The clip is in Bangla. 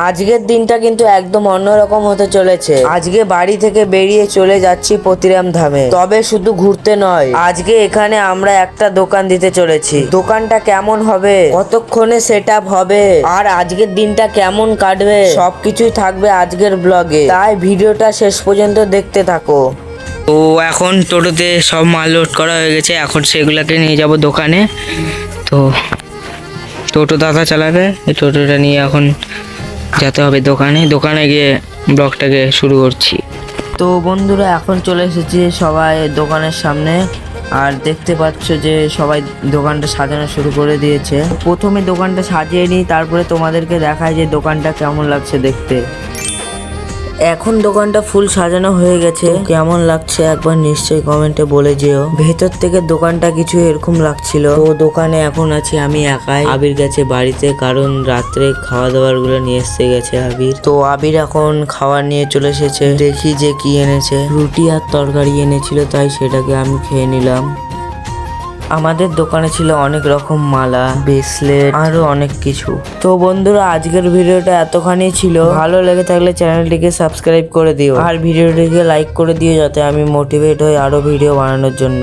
আজকের দিনটা কিন্তু একদম অন্যরকম হতে চলেছে। আজকে বাড়ি থেকে বেরিয়ে চলে যাচ্ছি পতিরাম ধামে, তবে শুধু ঘুরতে নয়, আজকে এখানে আমরা একটা দোকান দিতে চলেছি। দোকানটা কেমন হবে, কতক্ষণে সেট আপ হবে, আর আজকের দিনটা কেমন কাটবে, সবকিছুই থাকবে আজকের ব্লগে, তাই ভিডিওটা শেষ পর্যন্ত দেখতে থাকো। তো এখন টোটোতে সব মাল লোড করা হয়ে গেছে, এখন সেগুলোকে নিয়ে যাব দোকানে। তো টোটো দাদা চালাবে, এই টোটোটা নিয়ে এখন যেতে হবে দোকানে গিয়ে ব্লগটাকে শুরু করছি। তো বন্ধুরা এখন চলে এসেছি সবাই দোকানের সামনে, আর দেখতে পাচ্ছ যে সবাই দোকানটা সাজানো শুরু করে দিয়েছে। প্রথমে দোকানটা সাজিয়ে নিই, তারপরে তোমাদেরকে দেখায় যে দোকানটা কেমন লাগছে দেখতে। এখন দোকানটা ফুল সাজানো হয়ে গেছে, কেমন লাগছে একবার নিশ্চয়ই কমেন্টে বলে যেও। ভেতর থেকে দোকানটা কিছু এরকম লাগছিল। তো দোকানে এখন আছি আমি একাই, আবির গেছে বাড়িতে, কারণ রাত্রে খাওয়া দাওয়ার গুলো নিয়ে এসে গেছে আবির। তো আবির এখন খাবার নিয়ে চলে এসেছে, দেখি যে কি এনেছে। রুটি আর তরকারি এনেছিল, তাই সেটাকে আমি খেয়ে নিলাম। আমাদের দোকানে ছিল অনেক রকম মালা, ব্রেসলেট, আরো অনেক কিছু। তো বন্ধুরা আজকের ভিডিওটা এতখানি ছিল, ভালো লেগে থাকলে চ্যানেলটিকে সাবস্ক্রাইব করে দিও, আর ভিডিওটিকে লাইক করে দিও, যাতে আমি মোটিভেট হই আরো ভিডিও বানানোর জন্য।